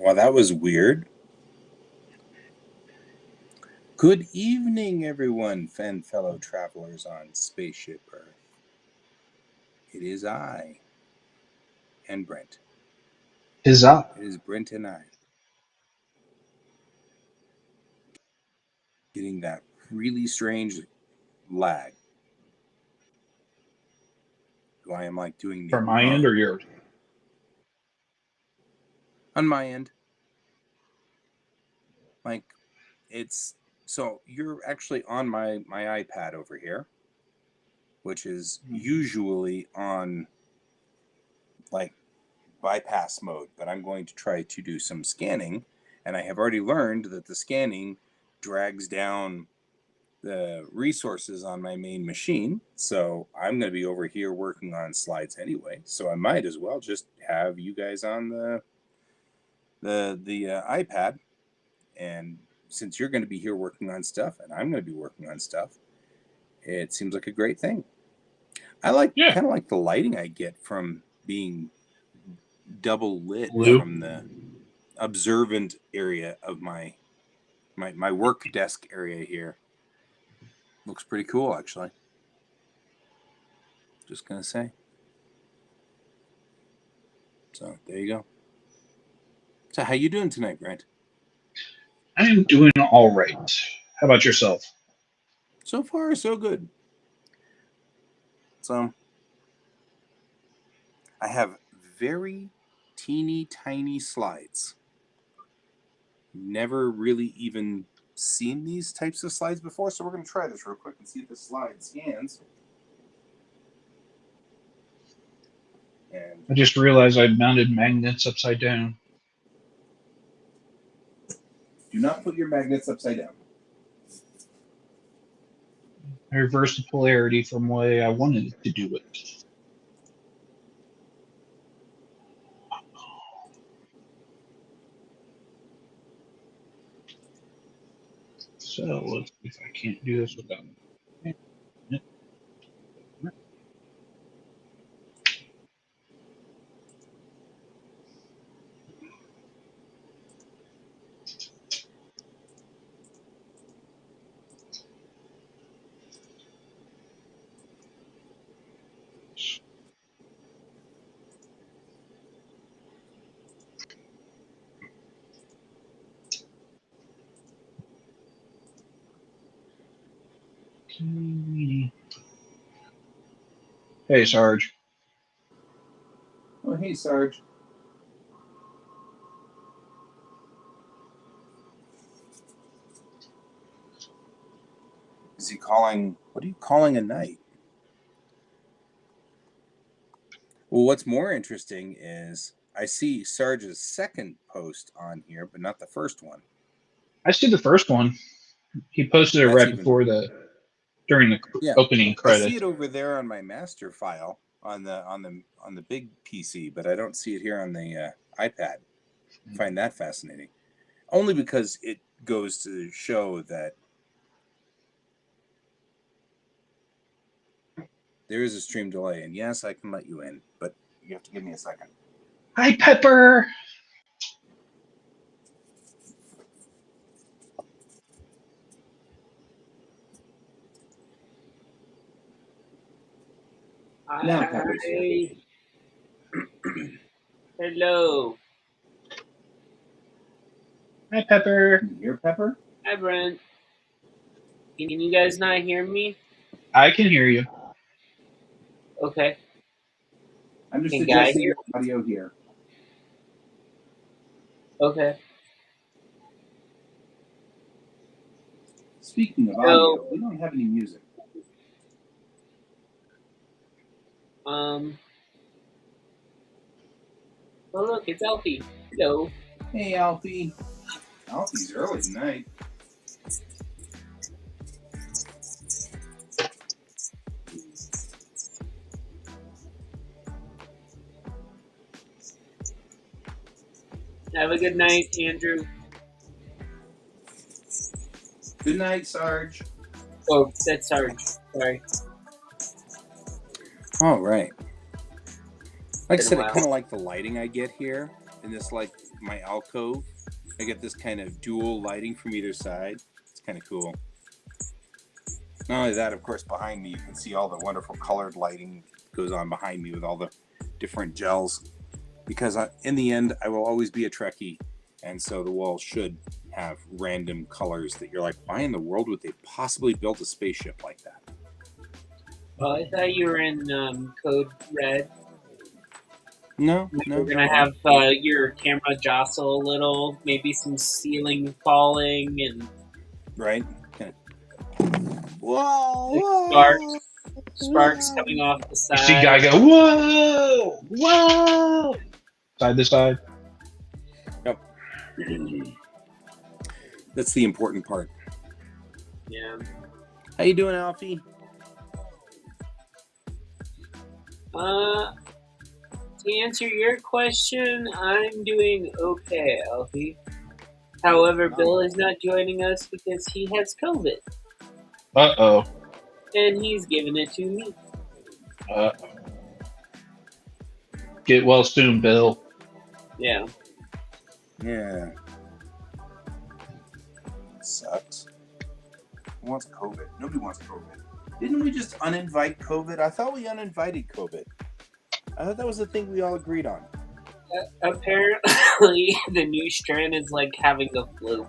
Well, that was weird. Good evening, everyone, fellow travelers on Spaceship Earth. It is I and Brent. Huzzah. It is Brent and I. Getting that really strange lag. I am like doing the From my end or yours? on my end. Like it's so you're actually on my iPad over here, which is usually on like bypass mode, but I'm going to try to do some scanning, and I have already learned that the scanning drags down the resources on my main machine, so I'm going to be over here working on slides anyway, so I might as well just have you guys on the iPad, and since you're going to be here working on stuff and I'm going to be working on stuff, it seems like a great thing. I kind of like the lighting I get from being double lit Blue. from the observant area of my work desk area here. Looks pretty cool, actually. Just gonna say. So there you go. So how you doing tonight, Brent? I am doing all right. How about yourself? So far, so good. So I have very teeny tiny slides. Never really even seen these types of slides before, so we're gonna try this real quick and see if the slide scans. And I just realized I mounted magnets upside down. do not put your magnets upside down. I reversed the polarity from the way I wanted to do it. So let's see if I can't do this without. Hey, Sarge. Oh, hey, Sarge. Is he calling? What are you calling a night? Well, what's more interesting is I see Sarge's second post on here, but not the first one. I see the first one. He posted it right before during the opening credits. I see it over there on my master file on the big PC, but I don't see it here on the iPad. I find that fascinating, only because it goes to show that there is a stream delay. And yes, I can let you in, but you have to give me a second. Hi, Pepper. Now Pepper's here. Hello. Hi, Pepper. Can you hear Pepper? Hi, Brent. Can you guys not hear me? I can hear you. Okay. I'm just adjusting your audio here. Okay. Speaking of audio, we don't have any music. Oh, look, it's Alfie. Hello. Hey, Alfie. Alfie's early tonight. Have a good night, Andrew. Good night, Sarge. Oh, that's Sarge. Sorry. All right. Like I said, I kind of like the lighting I get here in this like my alcove. I get this kind of dual lighting from either side. It's kind of cool. Not only that, of course, behind me you can see all the wonderful colored lighting goes on behind me with all the different gels. Because in the end, I will always be a Trekkie, and so the walls should have random colors that you're like, why in the world would they possibly build a spaceship like that? Oh, I thought you were in Code Red. No. We're gonna have your camera jostle a little, maybe some ceiling falling, and right. Whoa! Sparks coming off the side. You see guy go, whoa, side to side. Yep. That's the important part. Yeah. How you doing, Alfie? To answer your question, I'm doing okay, Alfie. However, Bill is not joining us because he has COVID. Uh-oh. And he's giving it to me. Get well soon, Bill. Yeah. Yeah. Sucks. Who wants COVID? Nobody wants COVID. Didn't we just uninvite COVID? I thought we uninvited COVID. I thought that was the thing we all agreed on. Apparently, the new strand is like having the flu.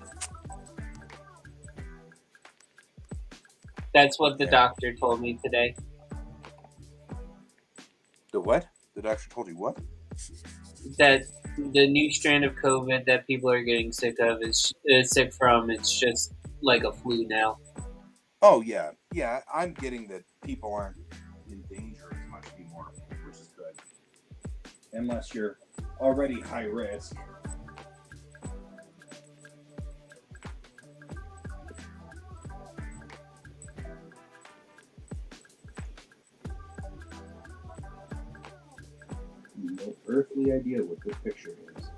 That's what the doctor told me today. The what? The doctor told you what? That the new strand of COVID that people are getting sick of is sick from. It's just like a flu now. Oh yeah. I'm getting that people aren't in danger as much anymore, which is good. Unless you're already high risk. No earthly idea what this picture is.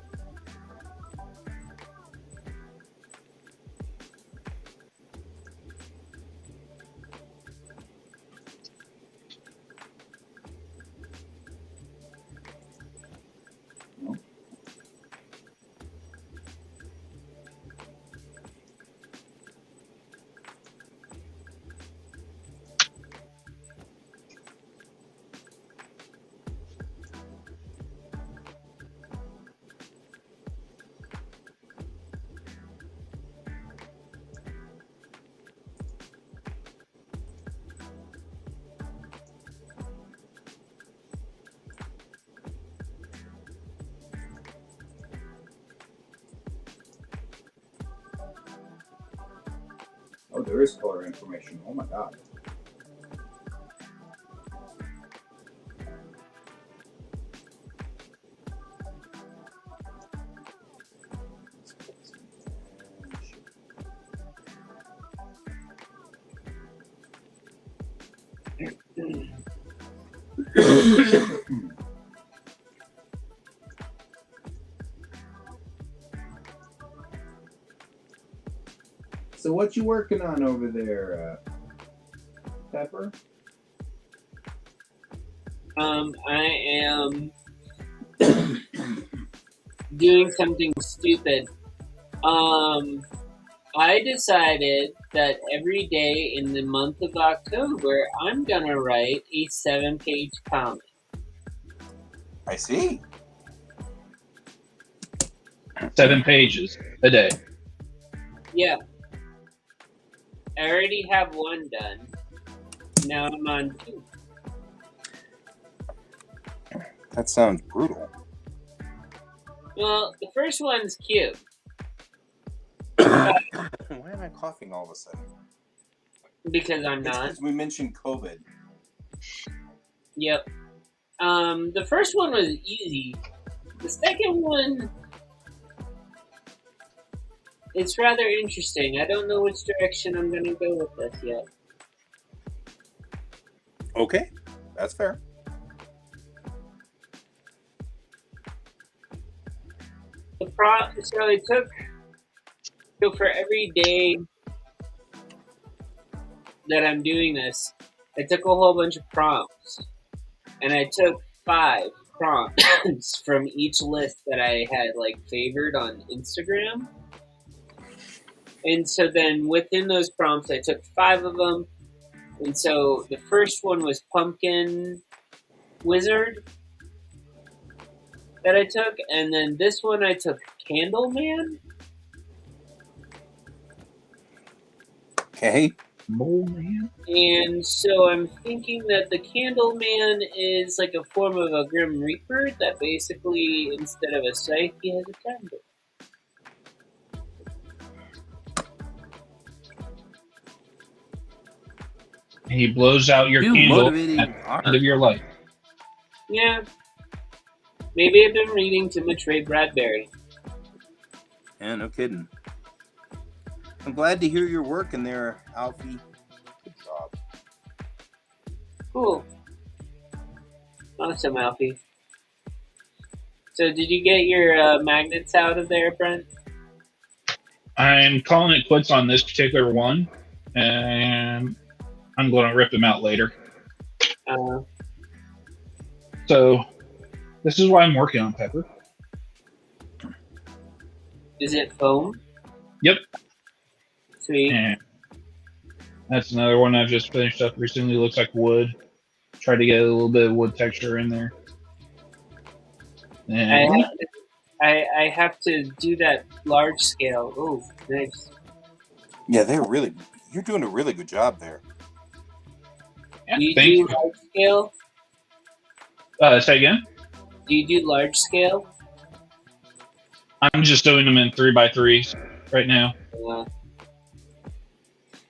Oh, there is color information. Oh my god. So what you working on over there, Pepper? I am doing something stupid. I decided that every day in the month of October, I'm gonna write a 7-page comic. I see. 7 pages a day. Yeah. I already have one done. Now I'm on 2. That sounds brutal. Well, the first one's cute. Why am I coughing all of a sudden? Because I'm It's not. because we mentioned COVID. Yep. The first one was easy. The second one, it's rather interesting. I don't know which direction I'm gonna go with this yet. Okay, that's fair. So for every day that I'm doing this, I took a whole bunch of prompts, and I took 5 prompts from each list that I had like favored on Instagram. And so then within those prompts, I took 5 of them. And so the first one was Pumpkin Wizard that I took. And then this one I took Candle Man. Okay. Mole Man. And so I'm thinking that the Candle Man is like a form of a Grim Reaper that basically, instead of a scythe, he has a candle. He blows out your candle at the end of your life. Yeah. Maybe I've been reading too much Ray Bradbury. Yeah, no kidding. I'm glad to hear you're working there, Alfie. Good job. Cool. Awesome, Alfie. So did you get your magnets out of there, Brent? I'm calling it quits on this particular one, and I'm going to rip them out later. So this is why I'm working on Pepper. Is it foam? Yep. Sweet. And that's another one I've just finished up recently. Looks like wood. Tried to get a little bit of wood texture in there. And I have to do that large scale. Oh, nice. Yeah, you're doing a really good job there. Yeah, do you do large scale? Say again? Do you do large scale? I'm just doing them in 3x3s right now.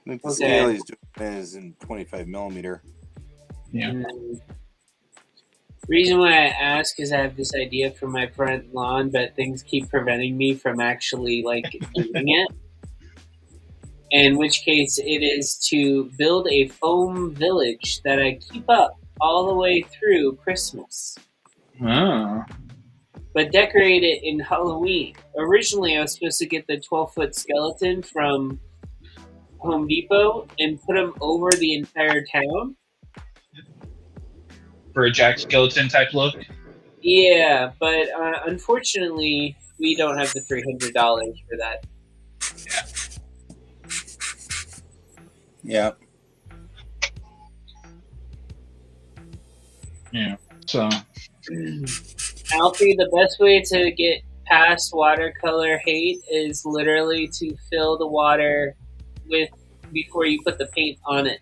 I think the scale he's doing is in 25 millimeter. Yeah. Reason why I ask is I have this idea for my front lawn, but things keep preventing me from actually doing it. In which case, it is to build a foam village that I keep up all the way through Christmas. Oh. But decorate it in Halloween. Originally, I was supposed to get the 12-foot skeleton from Home Depot and put them over the entire town. For a Jack Skeleton type look? Yeah, but unfortunately, we don't have the $300 for that. Yeah. Yeah. So, Alfie, the best way to get past watercolor hate is literally to fill the water before you put the paint on it.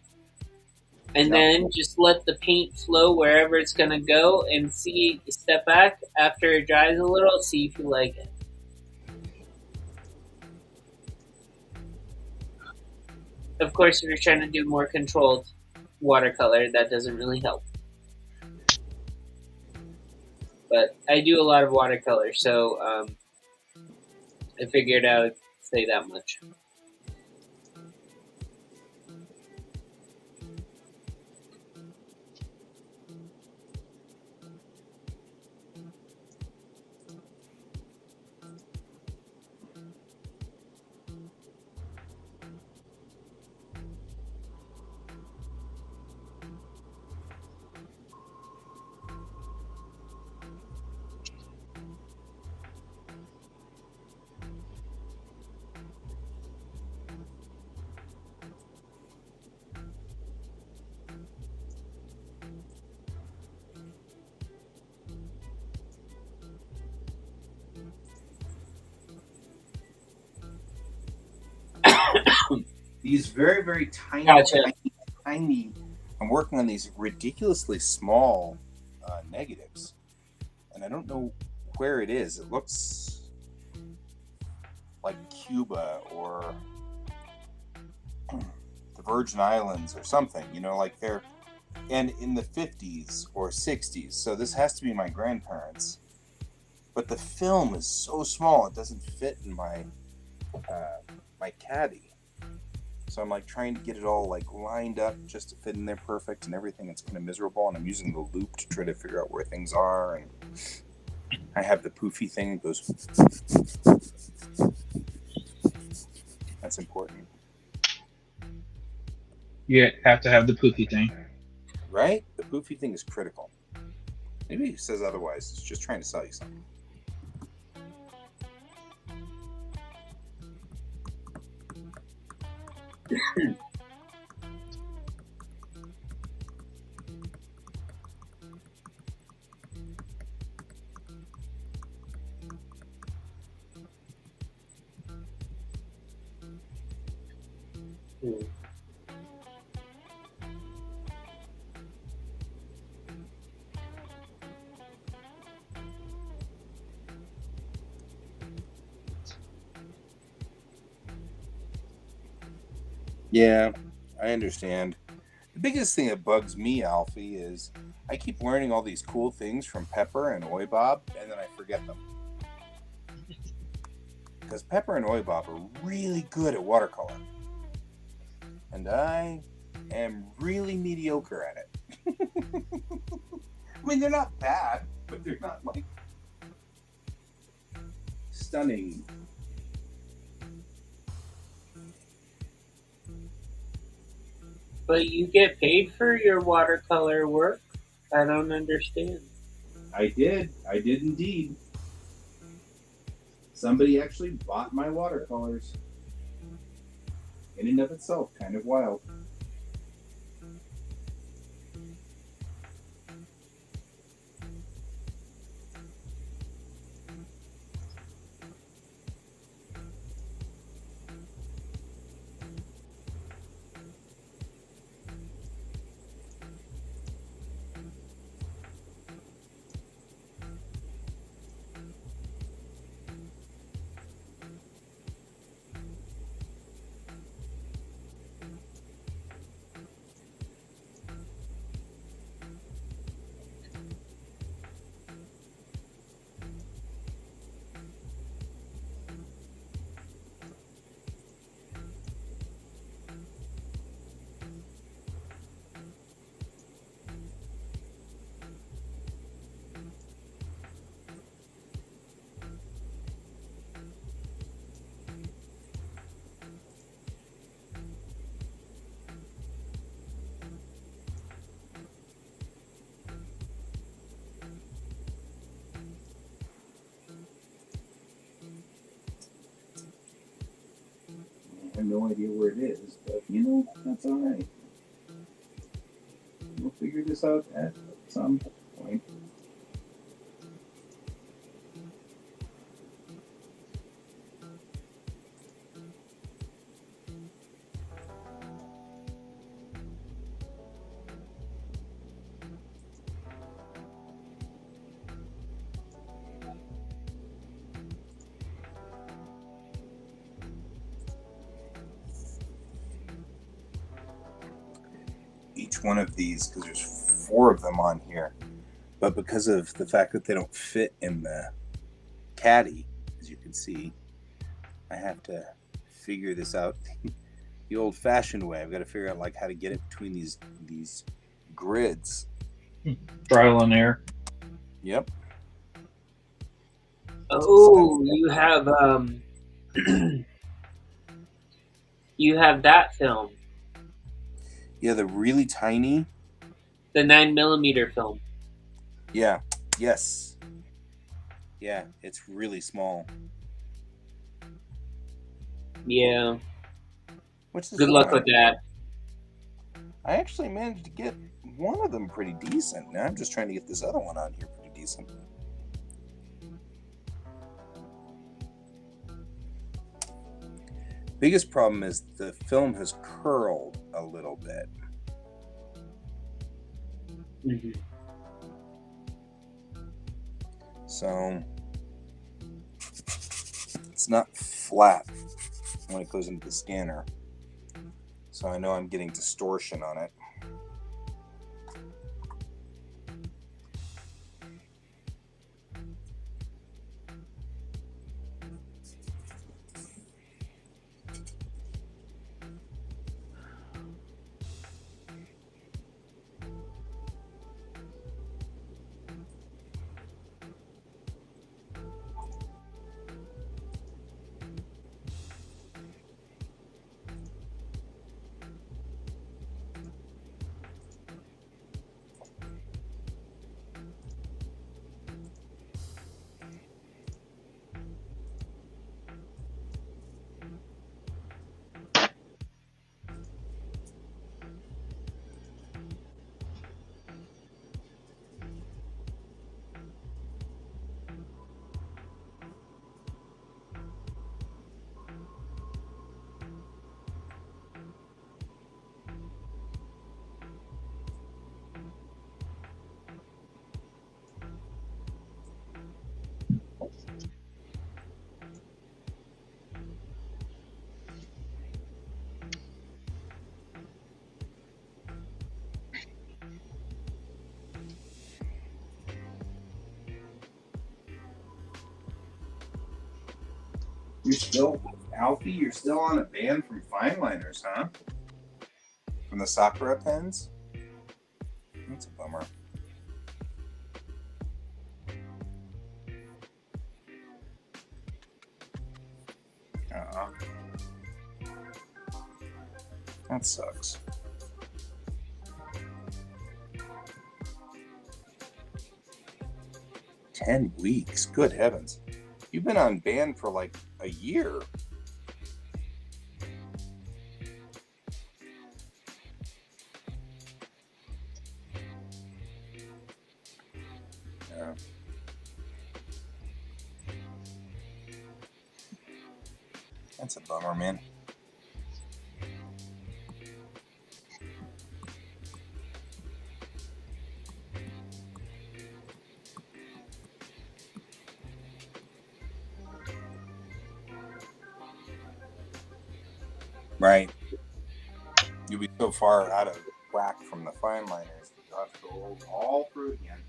And then just let the paint flow wherever it's going to go and step back after it dries a little, see if you like it. Of course, if you're trying to do more controlled watercolor, that doesn't really help. But I do a lot of watercolor, so I figured I would say that much. These very, very tiny, tiny. I'm working on these ridiculously small negatives, and I don't know where it is. It looks like Cuba or the Virgin Islands or something. And in the 50s or 60s. So this has to be my grandparents. But the film is so small, it doesn't fit in my my caddy. So I'm trying to get it all lined up just to fit in there perfect, and everything. It's kind of miserable, and I'm using the loop to try to figure out where things are. And I have the poofy thing that goes. That's important. You have to have the poofy thing. Right? The poofy thing is critical. Maybe he says otherwise. He's just trying to sell you something. Hmm. Yeah, I understand. The biggest thing that bugs me, Alfie, is I keep learning all these cool things from Pepper and Oi Bob, and then I forget them. Because Pepper and Oi Bob are really good at watercolor. And I am really mediocre at it. I mean, they're not bad, but they're not like stunning. But you get paid for your watercolor work? I don't understand. I did indeed. Somebody actually bought my watercolors. In and of itself, kind of wild. I have no idea where it is, but that's all right. We'll figure this out at some point. Each one of these, because there's 4 of them on here, but because of the fact that they don't fit in the caddy, as you can see, I have to figure this out the old-fashioned way. I've got to figure out like how to get it between these grids. Trial and error. Yep. Oh, you have you have that film, Yeah, the really tiny. the 9mm film. Yeah. Yes. Yeah, it's really small. Yeah. Which is Good luck fine. with that. I actually managed to get one of them pretty decent. Now I'm just trying to get this other one on here pretty decent. Biggest problem is the film has curled a little bit. Mm-hmm. So it's not flat when it goes into the scanner. So I know I'm getting distortion on it. You're still, Alfie, you're still on a ban from fine liners, huh? From the Sakura pens? That's a bummer. That sucks. "10 weeks? Good heavens. You've been on ban for like a year." Yeah. That's a bummer, man. Right. You'll be so far out of whack from the fine liners, you'll have to go all through again.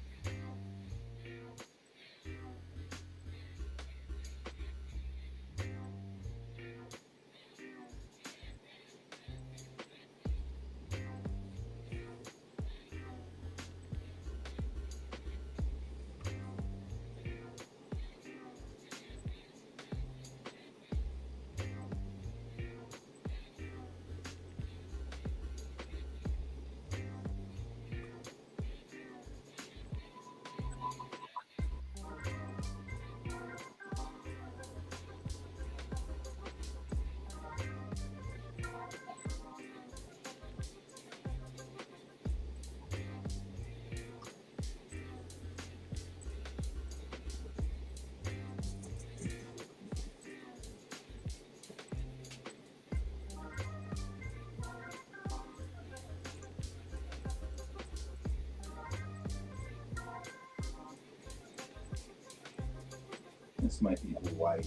This might be Hawaii.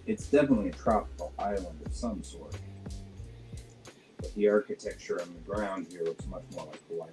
It's definitely a tropical island of some sort. But the architecture on the ground here looks much more like Hawaii.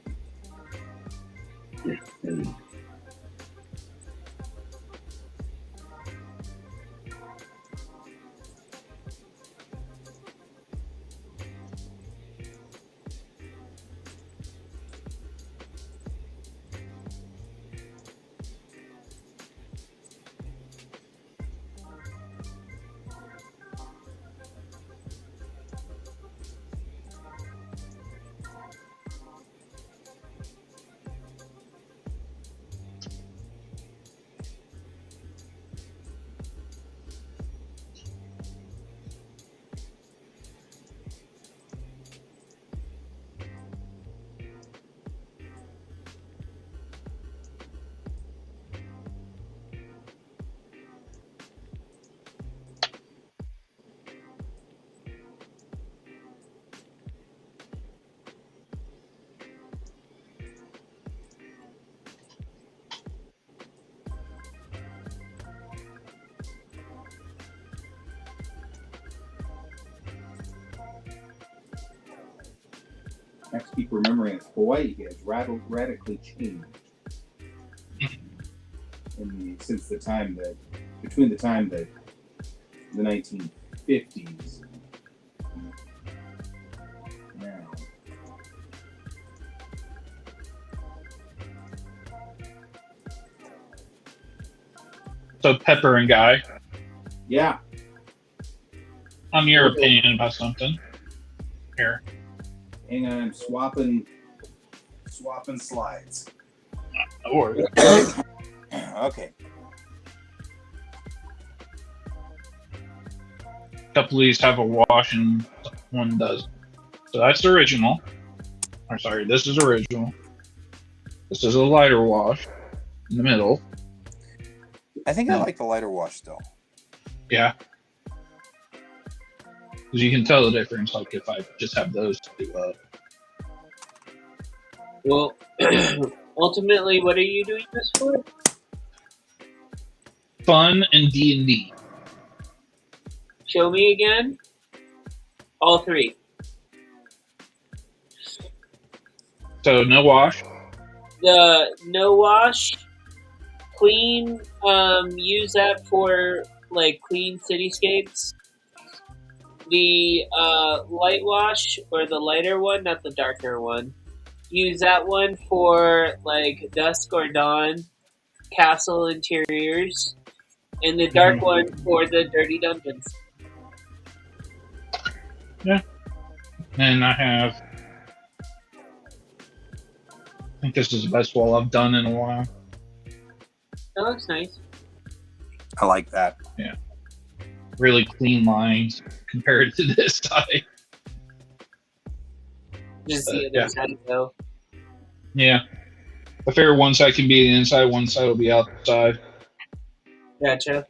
I have to keep remembering that Hawaii has radically changed since the time that, between the time that the 1950s and now. So Pepper and Guy, Yeah. I'm your opinion about something. Here. Hang on, I'm swapping slides. Or Okay. a couple of these have a wash and one does. So that's the original. Or sorry, this is original. This is a lighter wash in the middle. I think I like the lighter wash still. Yeah. Because you can tell the difference, like if I just have those two up. Well, ultimately, what are you doing this for? Fun and D&D. Show me again. All three. So no wash. The no wash clean, use that for like clean cityscapes. The light wash, or the lighter one, not the darker one, use that one for like dusk or dawn castle interiors, and the dark one for the dirty dungeons. Yeah. And I have, I think this is the best wall I've done in a while. That looks nice. I like that. Yeah. Really clean lines compared to this side. Just the other side though. Yeah. I figure one side can be the inside, one side will be outside. Gotcha.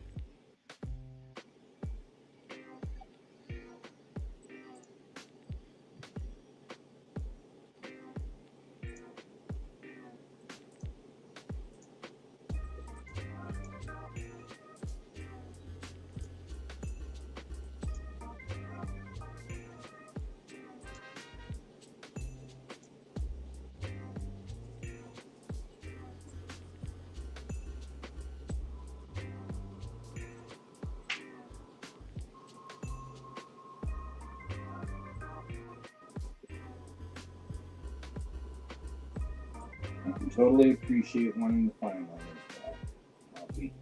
I can totally appreciate wanting to find one of that. I'll be.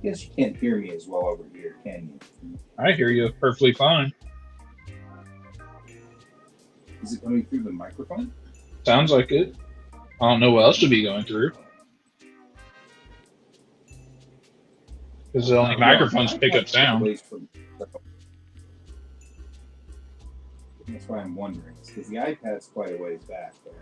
Guess you can't hear me as well over here, can you? I hear you perfectly fine. Is it coming through the microphone? Sounds like it. I don't know what else to be going through. Because the only microphones pick up sound. That's why I'm wondering. Because the iPad's quite a ways back there.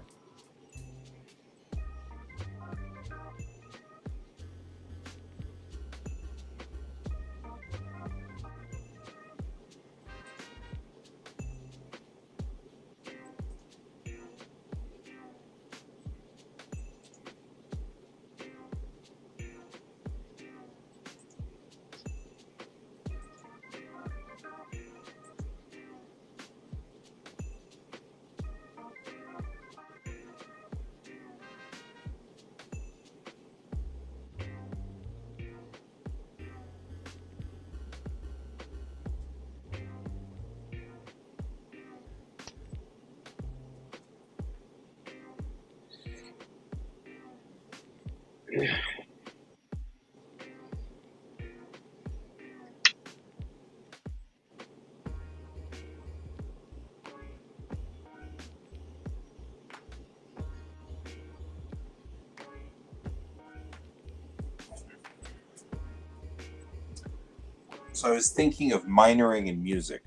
So I was thinking of minoring in music.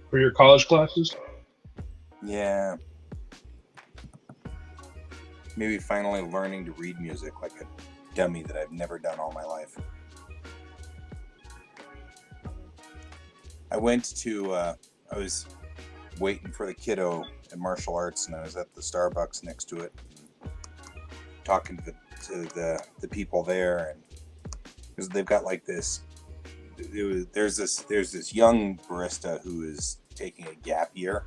For your college classes? Yeah. Maybe finally learning to read music like a dummy that I've never done all my life. I was waiting for the kiddo at martial arts, and I was at the Starbucks next to it, talking to the people there, and because they've got like this, there's this young barista who is taking a gap year,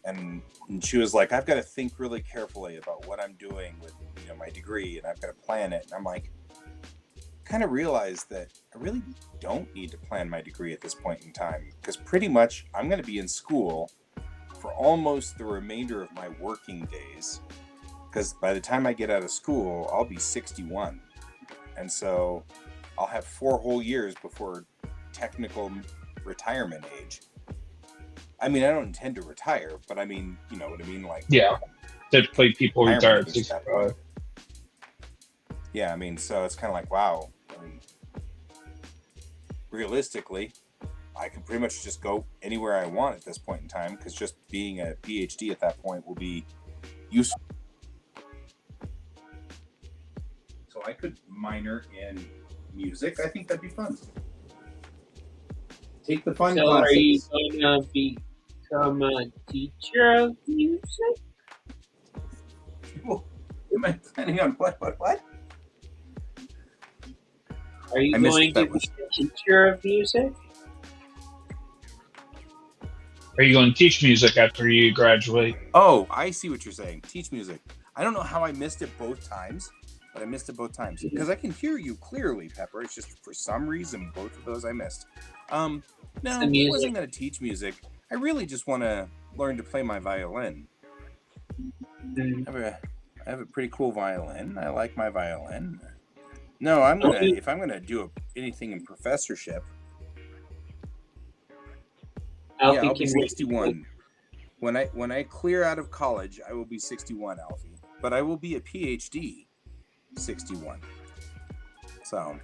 and she was like, I've got to think really carefully about what I'm doing with my degree, and I've got to plan it. And I'm like, kind of realized that I really don't need to plan my degree at this point in time, because pretty much I'm going to be in school for almost the remainder of my working days, because by the time I get out of school I'll be 61, and so I'll have 4 whole years before technical retirement age. I mean, I don't intend to retire, but I mean, you know what I mean? Like, yeah, typically people retire at 65. Yeah, I mean, so it's kind of like, wow. I mean, realistically, I can pretty much just go anywhere I want at this point in time, because just being a PhD at that point will be useful. So I could minor in music. I think that'd be fun. Take the fun classes. Are you going to become a teacher of music? Am I planning on what? Are you going to be a teacher of music? Are you going to teach music after you graduate? Oh, I see what you're saying. Teach music. I don't know how I missed it both times, but I missed it both times because I can hear you clearly, Pepper. It's just for some reason both of those I missed. No, I wasn't going to teach music. I really just want to learn to play my violin. I have a pretty cool violin. I like my violin. No, if I'm gonna do anything in professorship. Alfie, I'll be 61. When I clear out of college, I will be 61, Alfie. But I will be a PhD 61. So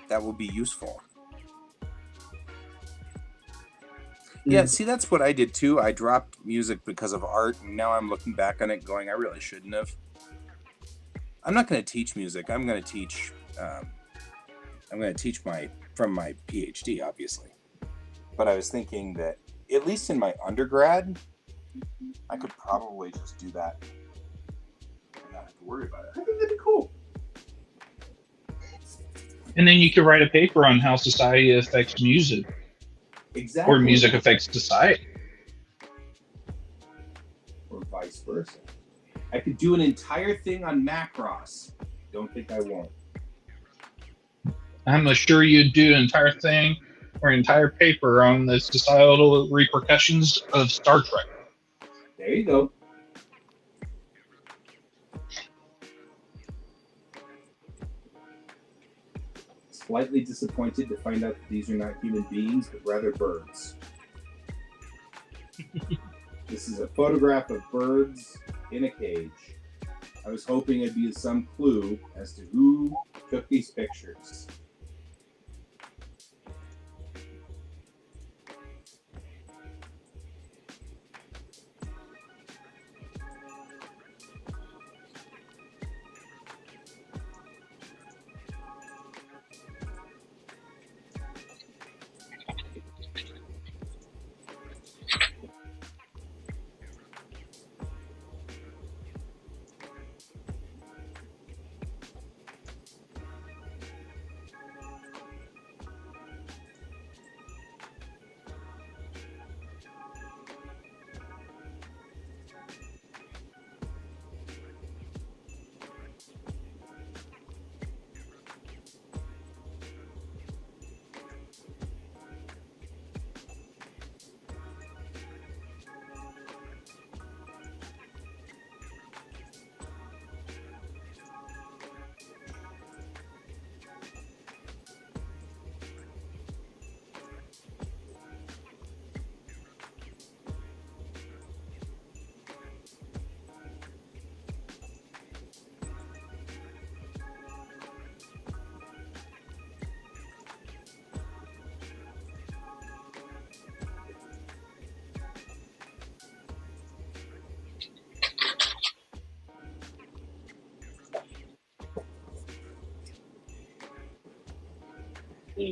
that will be useful. Yeah, see, that's what I did too. I dropped music because of art, and now I'm looking back on it going, I really shouldn't have. I'm not going to teach music. I'm going to teach from my PhD, obviously. But I was thinking that at least in my undergrad, I could probably just do that and not have to worry about it. I think that'd be cool. And then you could write a paper on how society affects music. Exactly. Or music affects society. Or vice versa. I could do an entire thing on Macross. Don't think I won't. I'm sure you'd do an entire thing or an entire paper on the societal repercussions of Star Trek. There you go. Slightly disappointed to find out that these are not human beings, but rather birds. This is a photograph of birds in a cage. I was hoping it'd be some clue as to who took these pictures.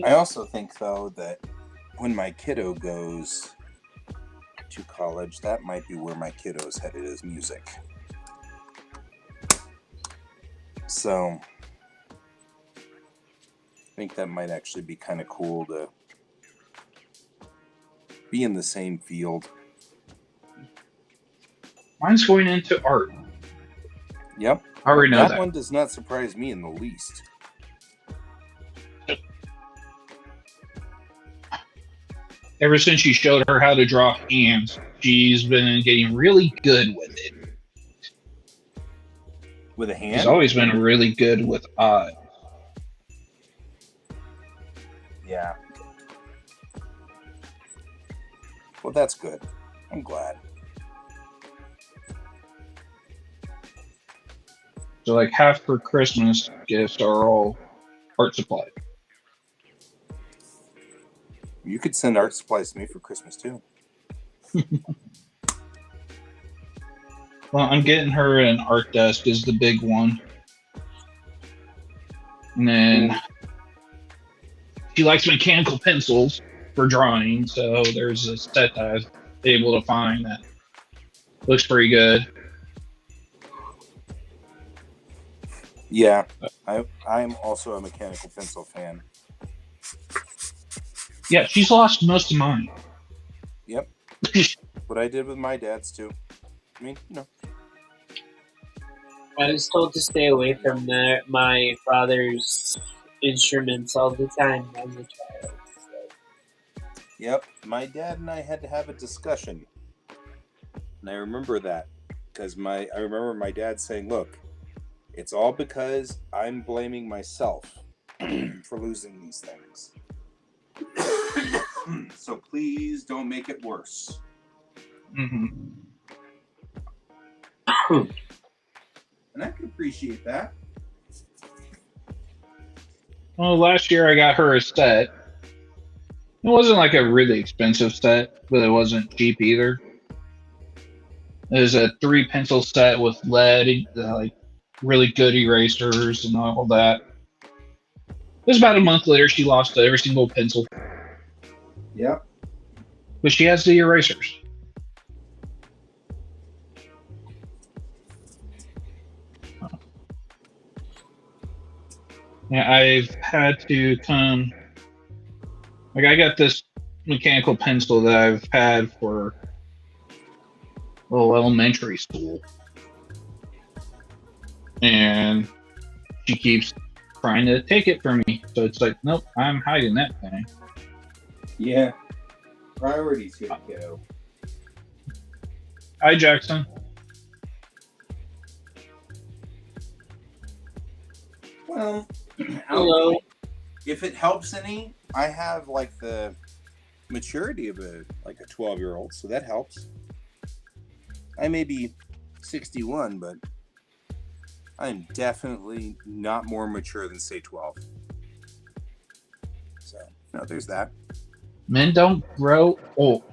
I also think, though, that when my kiddo goes to college, that might be where my kiddo's headed, is music. So I think that might actually be kind of cool to be in the same field. Mine's going into art. Yep. I already know that. That one does not surprise me in the least. Ever since you showed her how to draw hands, she's been getting really good with it. With a hand? She's always been really good with eyes. Yeah. Well, that's good. I'm glad. So like half her Christmas gifts are all art supplies. You could send art supplies to me for Christmas, too. Well, I'm getting her an art desk is the big one. And then she likes mechanical pencils for drawing, so there's a set that I was able to find that looks pretty good. Yeah, I'm also a mechanical pencil fan. Yeah, she's lost most of mine. Yep. What I did with my dad's too. I mean, I was told to stay away from my father's instruments all the time as a child. So. Yep. My dad and I had to have a discussion. And I remember that because I remember my dad saying, "Look, it's all because I'm blaming myself for losing these things. So please don't make it worse." Mm-hmm. And I can appreciate that. Well, last year I got her a set. It wasn't like a really expensive set, but it wasn't cheap either. It was a 3 pencil set with lead, like really good erasers and all that. It was about a month later, she lost every single pencil, Yep. but she has the erasers. Yeah, I've had to come. Like, I got this mechanical pencil that I've had for elementary school, and she keeps trying to take it from me. So it's like, nope, I'm hiding that thing. Yeah. Priorities here, kiddo. Hi, Jackson. Well, Hello. if it helps any, I have like the maturity of a 12-year-old, so that helps. I may be 61, but I'm definitely not more mature than say 12. So, there's that. Men don't grow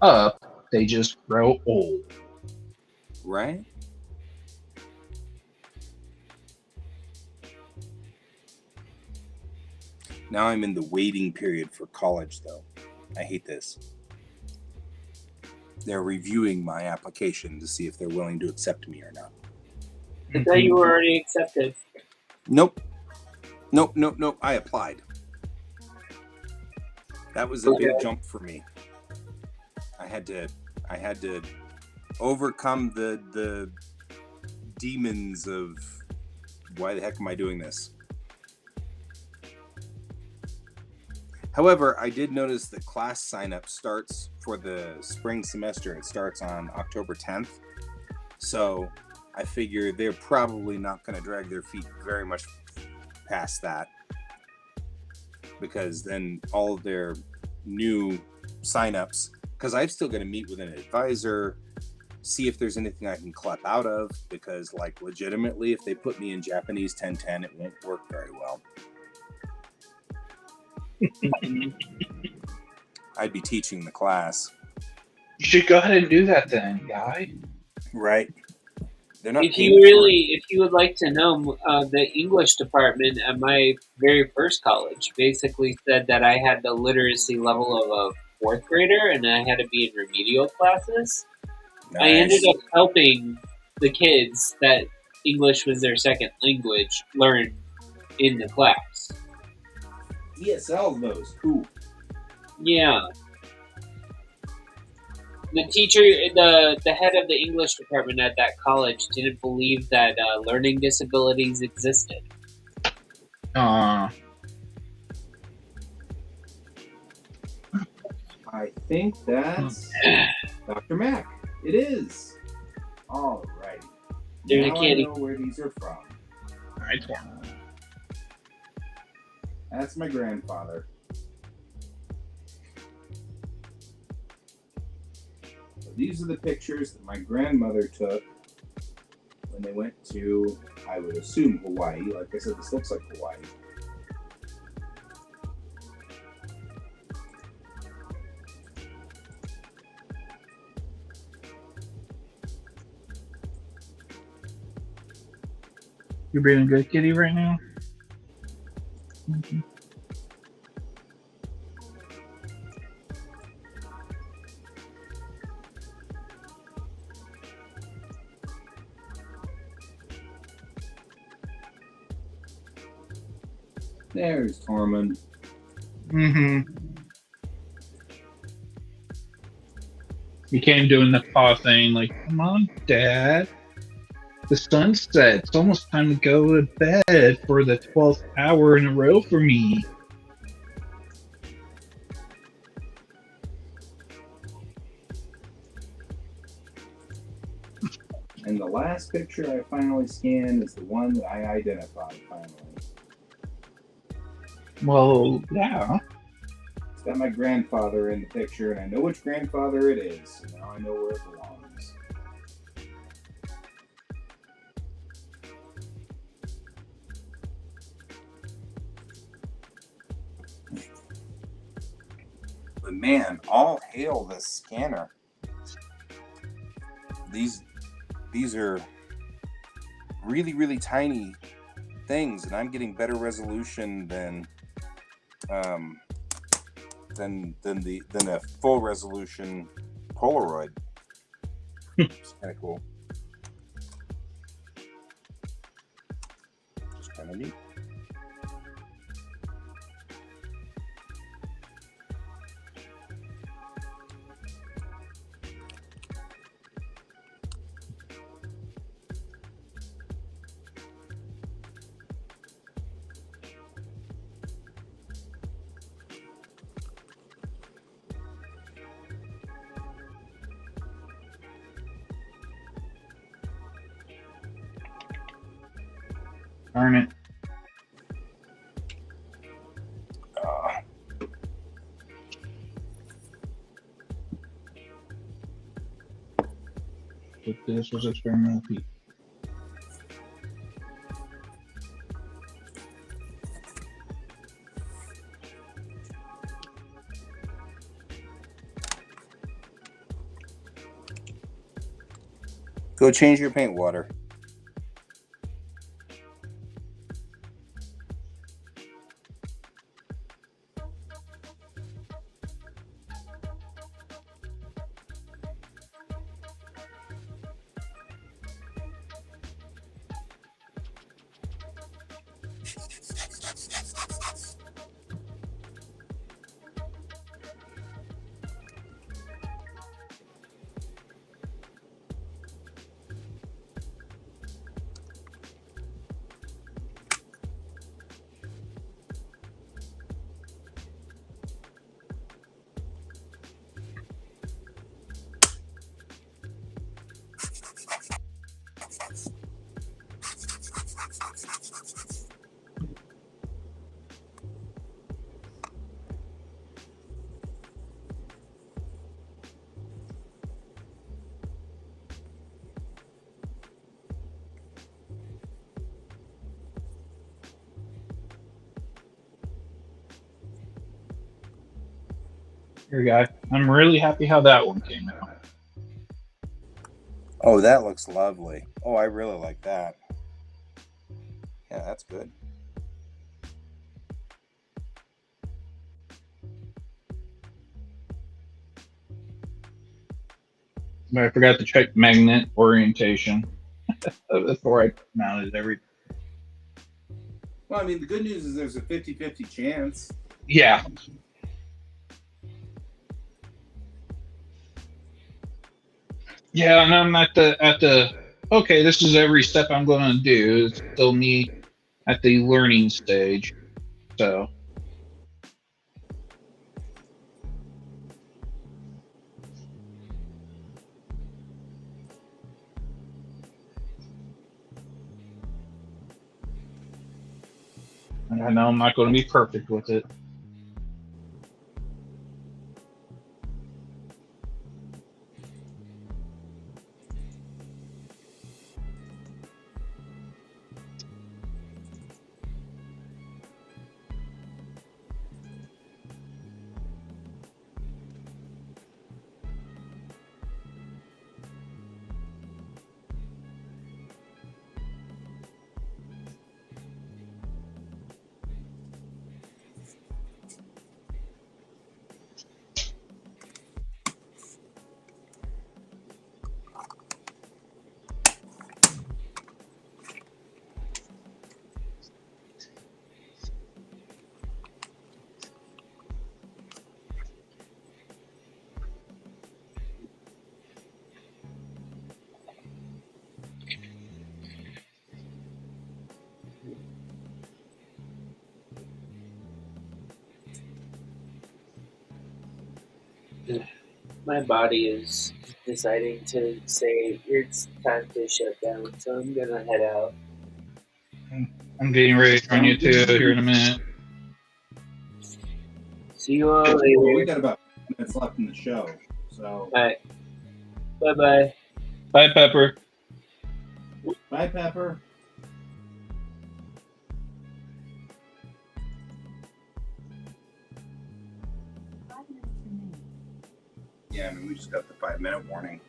up, they just grow old. Right? Now I'm in the waiting period for college, though. I hate this. They're reviewing my application to see if they're willing to accept me or not. I thought you were already accepted. Nope. I applied. That was a big jump for me. I had to overcome the demons of why the heck am I doing this? However, I did notice that class sign-up starts for the spring semester. It starts on October 10th. So I figure they're probably not going to drag their feet very much past that, because then all of their new sign-ups, because I've still got to meet with an advisor, see if there's anything I can clap out of, because legitimately, if they put me in Japanese 1010, it won't work very well. I'd be teaching the class. You should go ahead and do that then, guy. Right. They're not If you would like to know, the English department at my very first college basically said that I had the literacy level of a fourth grader and I had to be in remedial classes. Nice. I ended up helping the kids that English was their second language learn in the class. ESL knows. Cool. Yeah. The teacher, the head of the English department at that college didn't believe that learning disabilities existed. I think that's Dr. Mac. It is. All right. There's now a kitty. I know where these are from. That's my grandfather. So these are the pictures that my grandmother took when they went to, I would assume, Hawaii. Like I said, this looks like Hawaii. You're being a good kitty right now? Mm-hmm. There's Tormund. Mm-hmm. He came doing the paw thing, like, come on, Dad. The sun's set. It's almost time to go to bed for the 12th hour in a row for me. And the last picture I finally scanned is the one that I identified finally. Well, yeah. It's got my grandfather in the picture, and I know which grandfather it is, so now I know where it belongs. But man, all hail this scanner. These are really, really tiny things, and I'm getting better resolution than a full resolution Polaroid. It's kind of cool. Just kind of neat. Darn it. But this was experimental peak. Go change your paint water. Here, guy. I'm really happy how that one came out. Oh, that looks lovely. Oh, I really like that. Yeah, that's good. But I forgot to check magnet orientation before I mounted everything. Well, I mean, the good news is there's a 50-50 chance. Yeah. Yeah, and I'm at the okay, this is every step I'm going to do. It's still me at the learning stage. So and I know I'm not going to be perfect with it. My body is deciding to say it's time to shut down, so I'm gonna head out. I'm getting ready to join you Sounds good too to me. here in a minute. See you all Well, we later. got about 5 minutes left in the show, so Alright. Bye bye. Bye, Pepper. bye, Pepper. Yeah, I mean, we just got the 5-minute warning.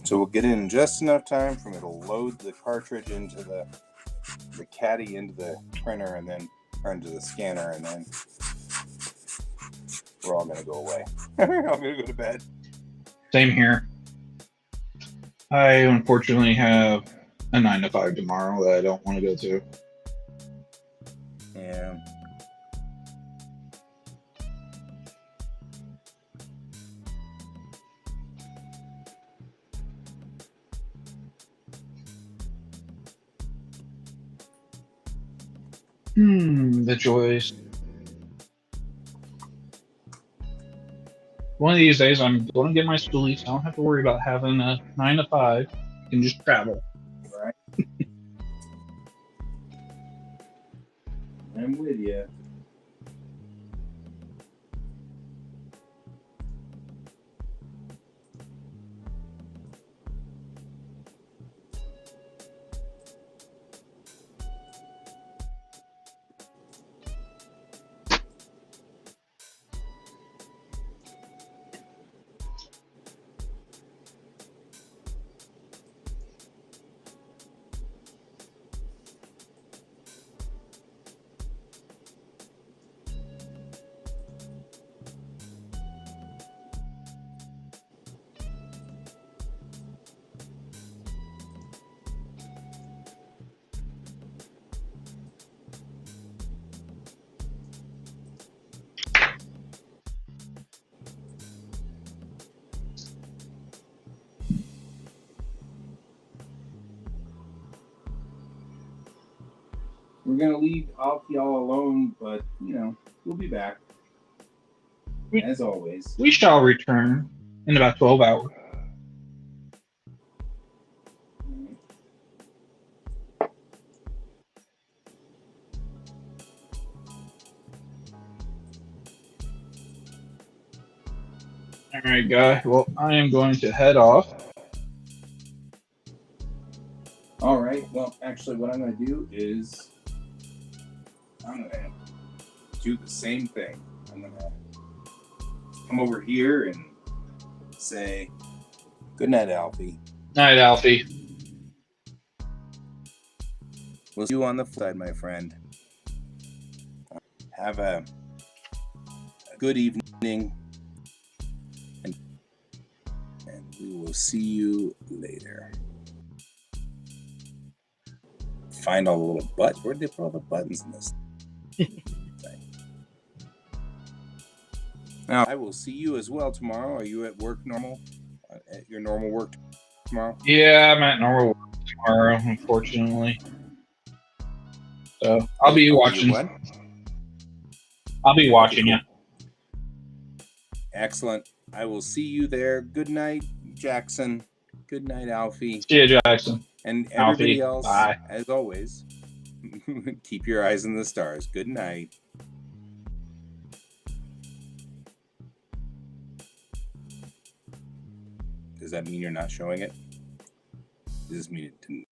So we'll get in just enough time for me to load the cartridge into the caddy into the printer and then into the scanner, and then we're all going to go away. I'm going to go to bed. Same here. I unfortunately have a 9 to 5 tomorrow that I don't want to go to. Yeah. The joys. One of these days, I'm going to get my schoolies. I don't have to worry about having a 9 to 5. I can just travel. Right. I'm with you. We're going to leave off y'all alone, but, you know, we'll be back. As always. We shall return in about 12 hours. All right, guy. Well, I am going to head off. All right. Well, actually, what I'm going to do is I'm going to do the same thing. I'm going to come over here and say, good night, Alfie. Night, Alfie. We'll see you on the flip side, my friend. Have a good evening, and we will see you later. Find all the little buttons. Where did they put all the buttons in this thing? Now, I will see you as well tomorrow. Are you at work normal? At your normal work tomorrow? Yeah, I'm at normal work tomorrow, unfortunately. So I'll be watching. What? I'll be watching you. Excellent. I will see you there. Good night, Jackson. Good night, Alfie. See you, Jackson. And everybody Alfie, else, bye. as always, keep your eyes on the stars. Good night. Does that mean you're not showing it? Does this mean it didn't?